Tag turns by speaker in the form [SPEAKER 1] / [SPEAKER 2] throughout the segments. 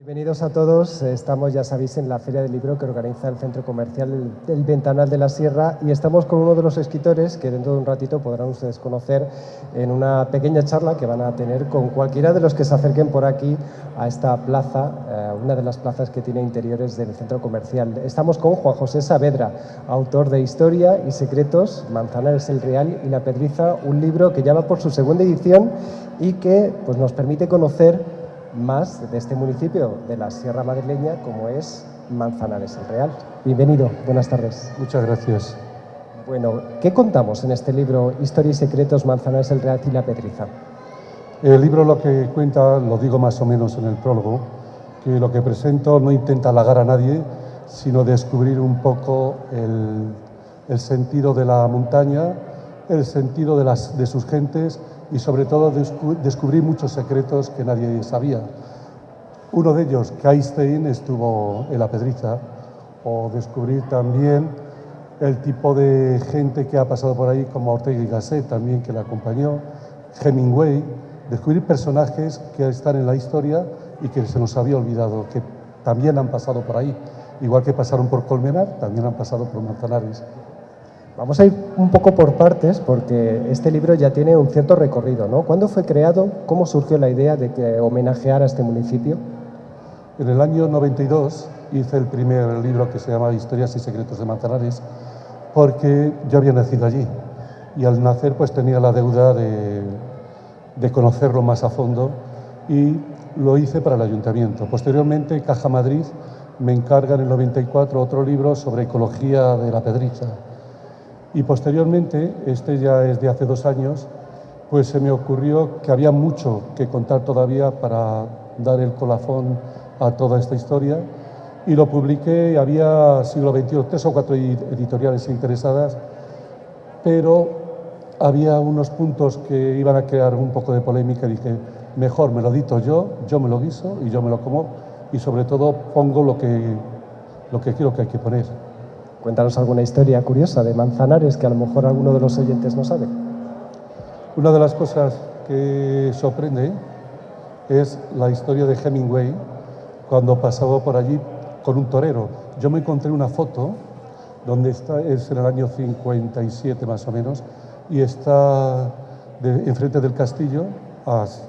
[SPEAKER 1] Bienvenidos a todos. Estamos, ya sabéis, en la Feria del Libro que organiza el Centro Comercial del Ventanal de la Sierra y estamos con uno de los escritores que dentro de un ratito podrán ustedes conocer en una pequeña charla que van a tener con cualquiera de los que se acerquen por aquí a esta plaza, una de las plazas que tiene interiores del Centro Comercial. Estamos con Juan José Saavedra, autor de Historia y Secretos, Manzanares el Real y La Pedriza, un libro que ya va por su segunda edición y que pues, nos permite conocer más de este municipio de la Sierra Madrileña, como es Manzanares el Real. Bienvenido, buenas tardes.
[SPEAKER 2] Muchas gracias.
[SPEAKER 1] Bueno, ¿qué contamos en este libro, Historia y Secretos, Manzanares el Real y La Pedriza?
[SPEAKER 2] El libro lo que cuenta, lo digo más o menos en el prólogo, que lo que presento no intenta halagar a nadie, sino descubrir un poco el sentido de la montaña, el sentido de sus gentes y sobre todo descubrir muchos secretos que nadie sabía. Uno de ellos, que Einstein estuvo en La Pedriza, o descubrir también el tipo de gente que ha pasado por ahí, como Ortega y Gasset también, que la acompañó, Hemingway, descubrir personajes que están en la historia y que se nos había olvidado, que también han pasado por ahí. Igual que pasaron por Colmenar, también han pasado por Manzanares.
[SPEAKER 1] Vamos a ir un poco por partes porque este libro ya tiene un cierto recorrido, ¿no? ¿Cuándo fue creado? ¿Cómo surgió la idea de que homenajeara a este municipio?
[SPEAKER 2] En el año 92 hice el primer libro que se llama Historias y Secretos de Manzanares porque yo había nacido allí y al nacer pues tenía la deuda de conocerlo más a fondo y lo hice para el ayuntamiento. Posteriormente Caja Madrid me encarga en el 94 otro libro sobre ecología de La Pedriza. Y posteriormente, este ya es de hace 2 años, pues se me ocurrió que había mucho que contar todavía para dar el colofón a toda esta historia y lo publiqué. Había siglo XXI 3 o 4 editoriales interesadas, pero había unos puntos que iban a crear un poco de polémica y dije, mejor me lo edito yo me lo guiso y yo me lo como y sobre todo pongo lo que creo que hay que poner.
[SPEAKER 1] Cuéntanos alguna historia curiosa de Manzanares que a lo mejor alguno de los oyentes no sabe.
[SPEAKER 2] Una de las cosas que sorprende es la historia de Hemingway cuando pasaba por allí con un torero. Yo me encontré una foto donde está, es en el año 57 más o menos, y está enfrente del castillo,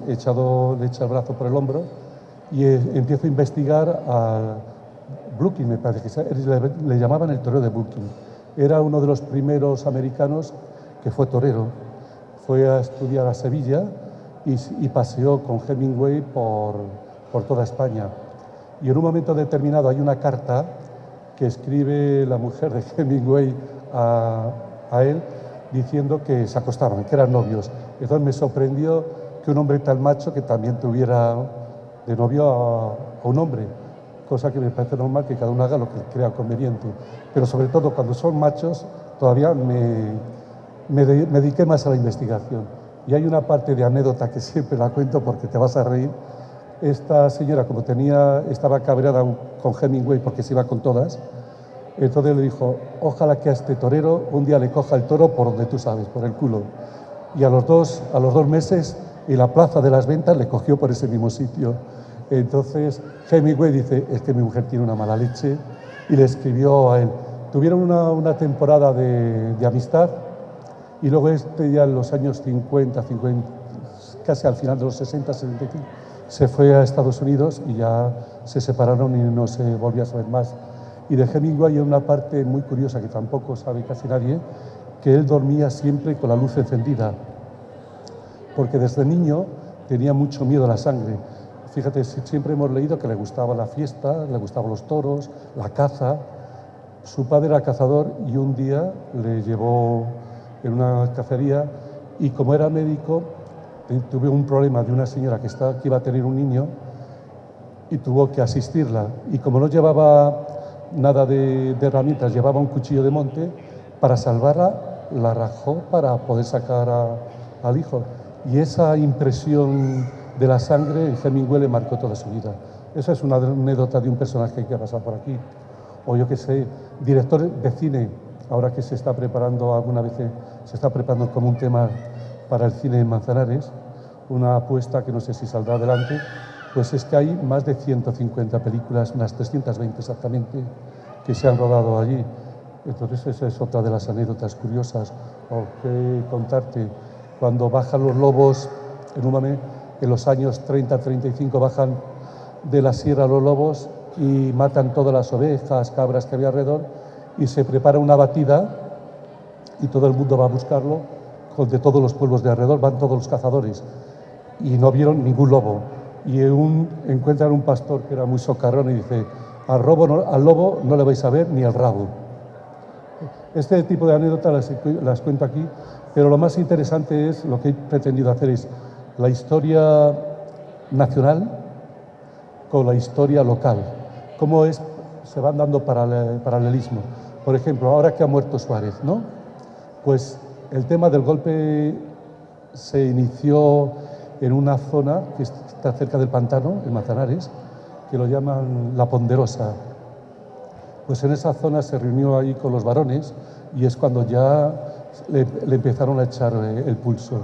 [SPEAKER 2] le echa el brazo por el hombro y empiezo a investigar a Brooklyn, me parece que le llamaban el torero de Brooklyn. Era uno de los primeros americanos que fue torero. Fue a estudiar a Sevilla y paseó con Hemingway por toda España. Y en un momento determinado hay una carta que escribe la mujer de Hemingway a él diciendo que se acostaban, que eran novios. Entonces me sorprendió que un hombre tan macho que también tuviera de novio a un hombre, cosa que me parece normal que cada uno haga lo que crea conveniente. Pero sobre todo cuando son machos, todavía me dediqué más a la investigación. Y hay una parte de anécdota que siempre la cuento porque te vas a reír. Esta señora, como estaba cabreada con Hemingway porque se iba con todas, entonces le dijo, ojalá que a este torero un día le coja el toro por donde tú sabes, por el culo. Y a los dos meses, en la plaza de las ventas, le cogió por ese mismo sitio. Entonces Hemingway dice, es que mi mujer tiene una mala leche, y le escribió a él. Tuvieron una temporada de amistad y luego ya en los años 50, casi al final de los 60, 75, se fue a Estados Unidos y ya se separaron y no se volvió a saber más. Y de Hemingway hay una parte muy curiosa que tampoco sabe casi nadie, que él dormía siempre con la luz encendida, porque desde niño tenía mucho miedo a la sangre. Fíjate, siempre hemos leído que le gustaba la fiesta, le gustaban los toros, la caza. Su padre era cazador y un día le llevó en una cacería y como era médico, tuvo un problema de una señora que iba a tener un niño y tuvo que asistirla. Y como no llevaba nada de herramientas, llevaba un cuchillo de monte, para salvarla la rajó para poder sacar al hijo. Y esa impresión de la sangre en Hemingway le marcó toda su vida. Esa es una anécdota de un personaje que ha pasado por aquí. O yo qué sé, director de cine, ahora que se está preparando se está preparando como un tema para el cine en Manzanares, una apuesta que no sé si saldrá adelante, Pues es que hay más de 150 películas, unas 320 exactamente, que se han rodado allí. Entonces esa es otra de las anécdotas curiosas. O que contarte, cuando bajan los lobos, en los años 30-35 bajan de la sierra los lobos y matan todas las ovejas, cabras que había alrededor, y se prepara una batida y todo el mundo va a buscarlo, de todos los pueblos de alrededor, van todos los cazadores, y no vieron ningún lobo. Y encuentran un pastor que era muy socarrón y dice, al lobo no le vais a ver ni el rabo. Este tipo de anécdotas las cuento aquí, pero lo más interesante es, lo que he pretendido hacer es la historia nacional con la historia local, cómo se van dando paralelismo. Por ejemplo, ahora que ha muerto Suárez, ¿no? Pues el tema del golpe se inició en una zona que está cerca del pantano, en Manzanares, que lo llaman La Ponderosa. Pues en esa zona se reunió ahí con los varones y es cuando ya le empezaron a echar el pulso.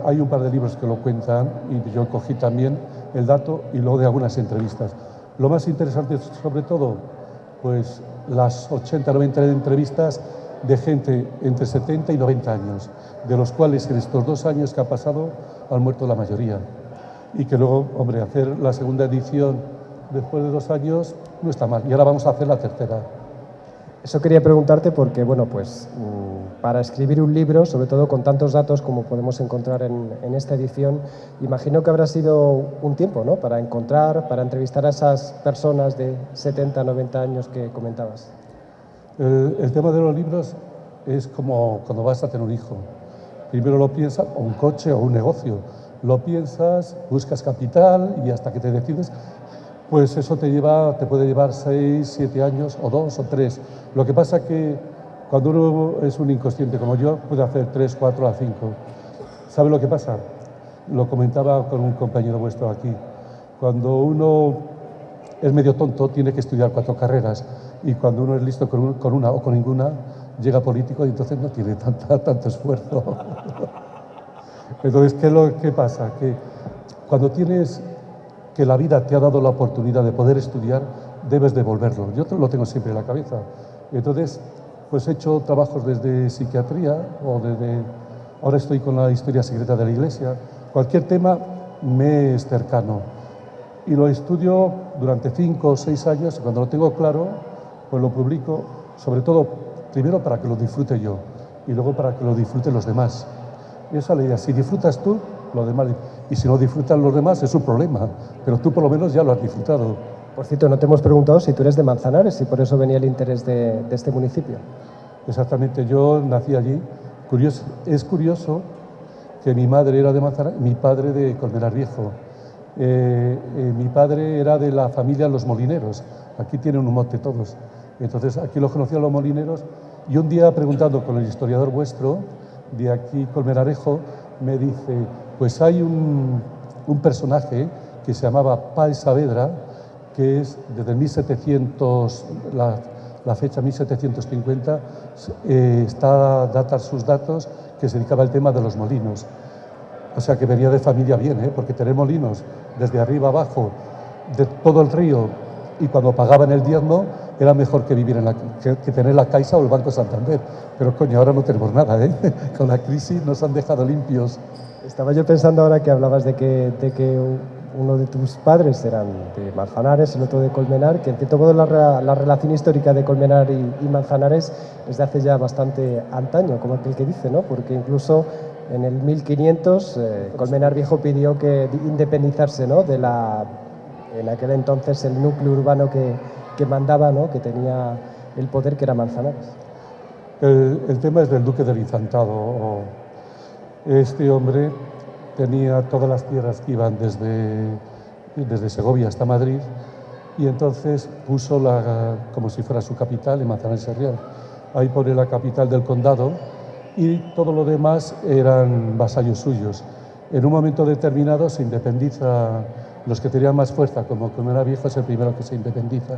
[SPEAKER 2] Hay un par de libros que lo cuentan y yo cogí también el dato y luego de algunas entrevistas. Lo más interesante sobre todo, pues las 80-90 entrevistas de gente entre 70 y 90 años, de los cuales en estos 2 años que ha pasado han muerto la mayoría. Y que luego, hombre, hacer la segunda edición después de 2 años no está mal. Y ahora vamos a hacer la tercera.
[SPEAKER 1] Eso quería preguntarte porque, bueno, pues para escribir un libro, sobre todo con tantos datos como podemos encontrar en esta edición, imagino que habrá sido un tiempo, ¿no?, para entrevistar a esas personas de 70, 90 años que comentabas.
[SPEAKER 2] El tema de los libros es como cuando vas a tener un hijo. Primero lo piensas, o un coche o un negocio. Lo piensas, buscas capital y hasta que te decides, pues eso te puede llevar 6, 7 años, o 2 o 3. Lo que pasa que cuando uno es un inconsciente como yo, puede hacer 3, 4 a 5. ¿Sabe lo que pasa? Lo comentaba con un compañero vuestro aquí. Cuando uno es medio tonto, tiene que estudiar 4 carreras. Y cuando uno es listo con una o con ninguna, llega político y entonces no tiene tanto esfuerzo. Entonces, ¿qué es lo que pasa? Que cuando tienes que la vida te ha dado la oportunidad de poder estudiar, debes devolverlo. Yo lo tengo siempre en la cabeza. Entonces, pues he hecho trabajos desde psiquiatría ahora estoy con la historia secreta de la Iglesia. Cualquier tema me es cercano. Y lo estudio durante 5 o 6 años y cuando lo tengo claro, pues lo publico, sobre todo, primero para que lo disfrute yo y luego para que lo disfruten los demás. Y esa ley, si disfrutas tú, los demás, y si no disfrutan los demás es un problema, pero tú por lo menos ya lo has disfrutado.
[SPEAKER 1] Por cierto, no te hemos preguntado si tú eres de Manzanares y por eso venía el interés de este municipio.
[SPEAKER 2] Exactamente, yo nací allí. Es curioso que mi madre era de Manzanares, mi padre de Colmenar Viejo. Mi padre era de la familia Los Molineros, aquí tienen un mote todos. Entonces aquí los conocía los molineros y un día preguntando con el historiador vuestro de aquí Colmenarejo me dice, pues hay un personaje que se llamaba Páez Saavedra, que es desde 1700, la fecha 1750, datan sus datos, que se dedicaba al tema de los molinos. O sea que venía de familia bien, porque tener molinos desde arriba abajo, de todo el río, y cuando pagaban el diezmo, era mejor que vivir que tener la Caixa o el Banco Santander. Pero coño, ahora no tenemos nada, con la crisis nos han dejado limpios.
[SPEAKER 1] Estaba yo pensando ahora que hablabas de que uno de tus padres eran de Manzanares, el otro de Colmenar, que en cierto modo la relación histórica de Colmenar y Manzanares es de hace ya bastante antaño, como aquel que dice, ¿no? Porque incluso en el 1500 Colmenar Viejo pidió que independizarse, ¿no?, en aquel entonces el núcleo urbano que mandaba, ¿no?, que tenía el poder, que era Manzanares.
[SPEAKER 2] El tema es del duque del Infantado. Este hombre tenía todas las tierras que iban desde Segovia hasta Madrid y entonces puso como si fuera su capital en Manzanares Serrial. Ahí pone la capital del condado y todo lo demás eran vasallos suyos. En un momento determinado se independiza, los que tenían más fuerza, como Colmenar Viejo es el primero que se independiza.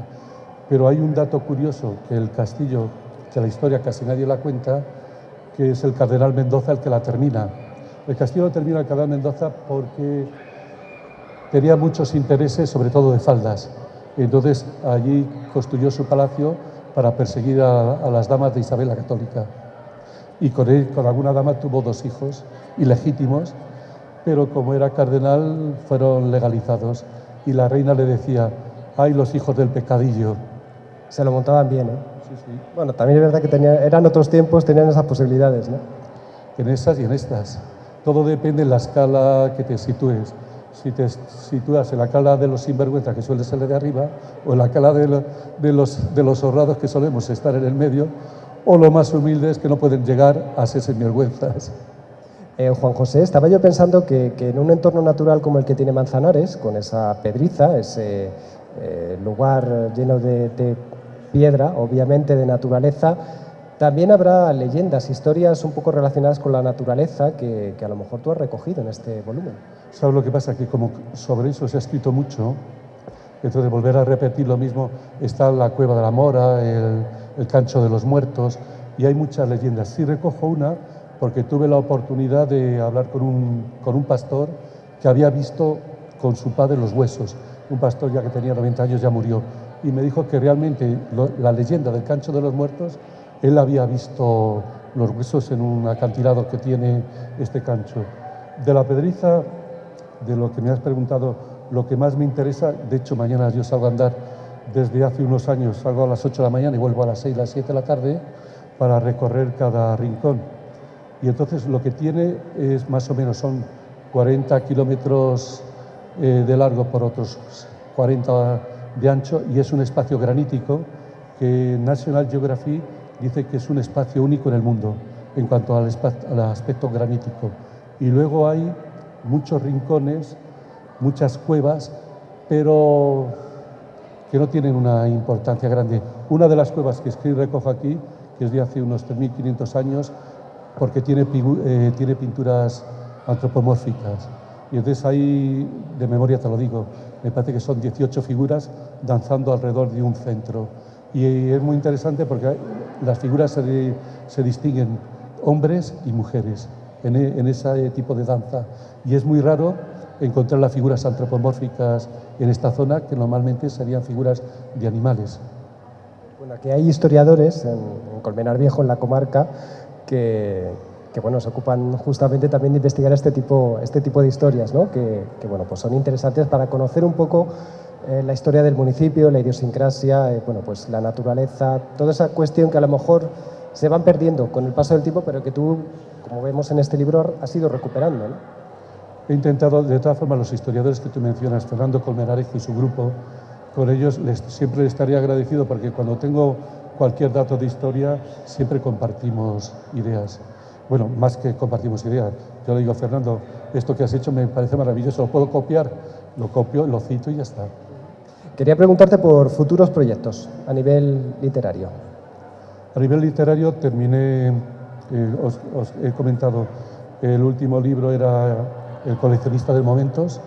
[SPEAKER 2] Pero hay un dato curioso, que el castillo, que la historia casi nadie la cuenta, que es el cardenal Mendoza el que la termina. El castillo lo termina el cardenal Mendoza porque tenía muchos intereses, sobre todo de faldas. Entonces allí construyó su palacio para perseguir a las damas de Isabel la Católica. Y con alguna dama tuvo 2 hijos ilegítimos, pero como era cardenal fueron legalizados. Y la reina le decía, ¡ay, los hijos del pecadillo!
[SPEAKER 1] Se lo montaban bien, ¿eh?
[SPEAKER 2] Sí, sí.
[SPEAKER 1] Bueno, también es verdad que eran otros tiempos, tenían esas posibilidades, ¿no?
[SPEAKER 2] En esas y en estas. Todo depende de la escala que te sitúes. Si te sitúas en la escala de los sinvergüenzas, que suele ser de arriba, o en la escala de los honrados, que solemos estar en el medio, o los más humildes, que no pueden llegar a ser sinvergüenzas.
[SPEAKER 1] Juan José, estaba yo pensando que en un entorno natural como el que tiene Manzanares, con esa pedriza, ese lugar lleno de piedra, obviamente de naturaleza, también habrá leyendas, historias un poco relacionadas con la naturaleza que a lo mejor tú has recogido en este volumen.
[SPEAKER 2] ¿Sabes lo que pasa? Que como sobre eso se ha escrito mucho, entonces volver a repetir lo mismo, está la Cueva de la Mora, el Cancho de los Muertos, y hay muchas leyendas. Sí recojo una porque tuve la oportunidad de hablar con un pastor que había visto con su padre los huesos. Un pastor ya que tenía 90 años ya murió, y me dijo que realmente la leyenda del Cancho de los Muertos, él había visto los huesos en un acantilado que tiene este cancho. De la pedriza, de lo que me has preguntado, lo que más me interesa, de hecho mañana yo salgo a andar desde hace unos años, salgo a las 8 de la mañana y vuelvo a las 6, las 7 de la tarde para recorrer cada rincón. Y entonces lo que tiene es más o menos, son 40 kilómetros de largo por otros 40 de ancho, y es un espacio granítico que National Geographic dice que es un espacio único en el mundo en cuanto al aspecto granítico. Y luego hay muchos rincones, muchas cuevas, pero que no tienen una importancia grande. Una de las cuevas que recojo aquí, que es de hace unos 3.500 años, porque tiene pinturas antropomórficas. Y entonces ahí, de memoria te lo digo, me parece que son 18 figuras danzando alrededor de un centro. Y es muy interesante porque las figuras se distinguen hombres y mujeres en ese tipo de danza. Y es muy raro encontrar las figuras antropomórficas en esta zona, que normalmente serían figuras de animales.
[SPEAKER 1] Bueno, aquí hay historiadores en Colmenar Viejo, en la comarca, que bueno, se ocupan justamente también de investigar este tipo de historias, ¿no? que bueno, pues son interesantes para conocer un poco la historia del municipio, la idiosincrasia, bueno, pues la naturaleza, toda esa cuestión que a lo mejor se van perdiendo con el paso del tiempo, pero que tú, como vemos en este libro, has ido recuperando, ¿no?
[SPEAKER 2] He intentado, de todas formas, los historiadores que tú mencionas, Fernando Colmenarejo y su grupo, con ellos siempre estaría agradecido, porque cuando tengo cualquier dato de historia siempre compartimos ideas. Bueno, más que compartimos ideas. Yo le digo, Fernando, esto que has hecho me parece maravilloso, ¿lo puedo copiar? Lo copio, lo cito y ya está.
[SPEAKER 1] Quería preguntarte por futuros proyectos a nivel literario.
[SPEAKER 2] A nivel literario terminé, os he comentado, el último libro era El coleccionista de momentos.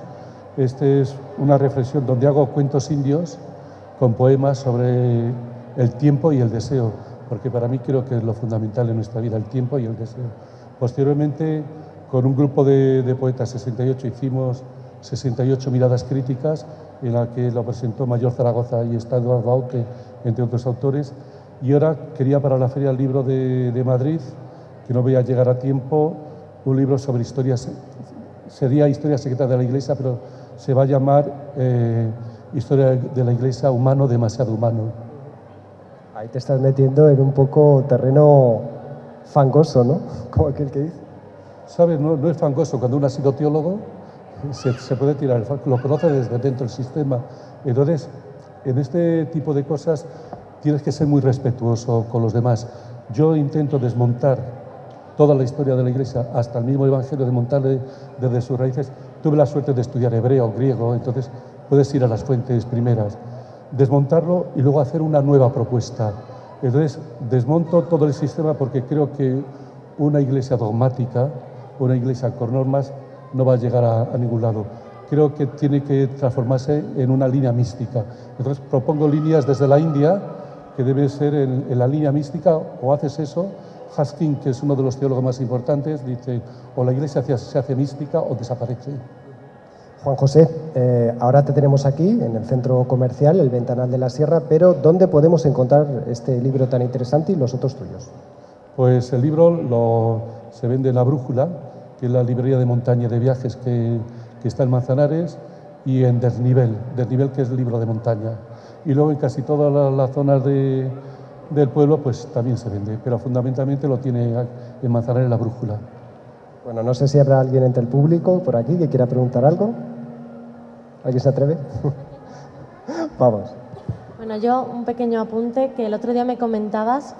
[SPEAKER 2] Este es una reflexión donde hago cuentos indios con poemas sobre el tiempo y el deseo, porque para mí creo que es lo fundamental en nuestra vida, el tiempo y el deseo. Posteriormente, con un grupo de poetas 68, hicimos 68 miradas críticas, en la que lo presentó Mayor Zaragoza y está Eduardo Aute, entre otros autores. Y ahora quería para la Feria del Libro de Madrid, que no voy a llegar a tiempo, un libro sobre historias, sería Historia secreta de la Iglesia, pero se va a llamar Historia de la Iglesia, humano, demasiado humano.
[SPEAKER 1] Ahí te estás metiendo en un poco terreno fangoso, ¿no? Como aquel que dice.
[SPEAKER 2] ¿Sabes? No es fangoso. Cuando uno ha sido teólogo, se puede tirar el fango, lo conoce desde dentro del sistema. Entonces, en este tipo de cosas tienes que ser muy respetuoso con los demás. Yo intento desmontar toda la historia de la Iglesia, hasta el mismo Evangelio, desmontarle desde sus raíces. Tuve la suerte de estudiar hebreo, griego, entonces puedes ir a las fuentes primeras, desmontarlo y luego hacer una nueva propuesta. Entonces, desmonto todo el sistema porque creo que una iglesia dogmática, una iglesia con normas, no va a llegar a ningún lado. Creo que tiene que transformarse en una línea mística. Entonces, propongo líneas desde la India, que debe ser en la línea mística, o haces eso. Haskin, que es uno de los teólogos más importantes, dice, o la iglesia se hace mística o desaparece.
[SPEAKER 1] Juan José, ahora te tenemos aquí en el centro comercial, el Ventanal de la Sierra, pero ¿dónde podemos encontrar este libro tan interesante y los otros tuyos?
[SPEAKER 2] Pues el libro se vende en La Brújula, que es la librería de montaña y de viajes que está en Manzanares, y en Desnivel, que es el libro de montaña. Y luego en casi todas las zonas del pueblo pues también se vende, pero fundamentalmente lo tiene en Manzanares La Brújula.
[SPEAKER 1] Bueno, no sé si habrá alguien entre el público por aquí que quiera preguntar algo. ¿Alguien se atreve? Vamos.
[SPEAKER 3] Bueno, yo un pequeño apunte, que el otro día me comentabas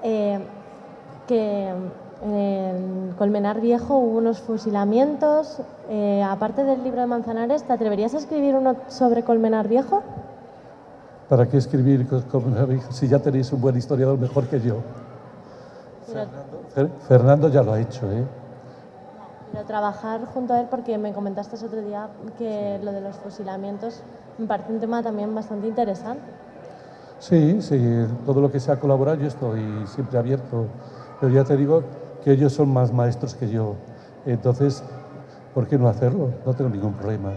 [SPEAKER 3] que en Colmenar Viejo hubo unos fusilamientos. Aparte del libro de Manzanares, ¿te atreverías a escribir uno sobre Colmenar Viejo?
[SPEAKER 2] ¿Para qué escribir Colmenar Viejo si ya tenéis un buen historiador mejor que yo? Fernando ya lo ha hecho, ¿eh?
[SPEAKER 3] Pero trabajar junto a él, porque me comentaste otro día que lo de los fusilamientos me parece un tema también bastante interesante.
[SPEAKER 2] Sí, todo lo que sea colaborar yo estoy siempre abierto, pero ya te digo que ellos son más maestros que yo, entonces, ¿por qué no hacerlo? No tengo ningún problema.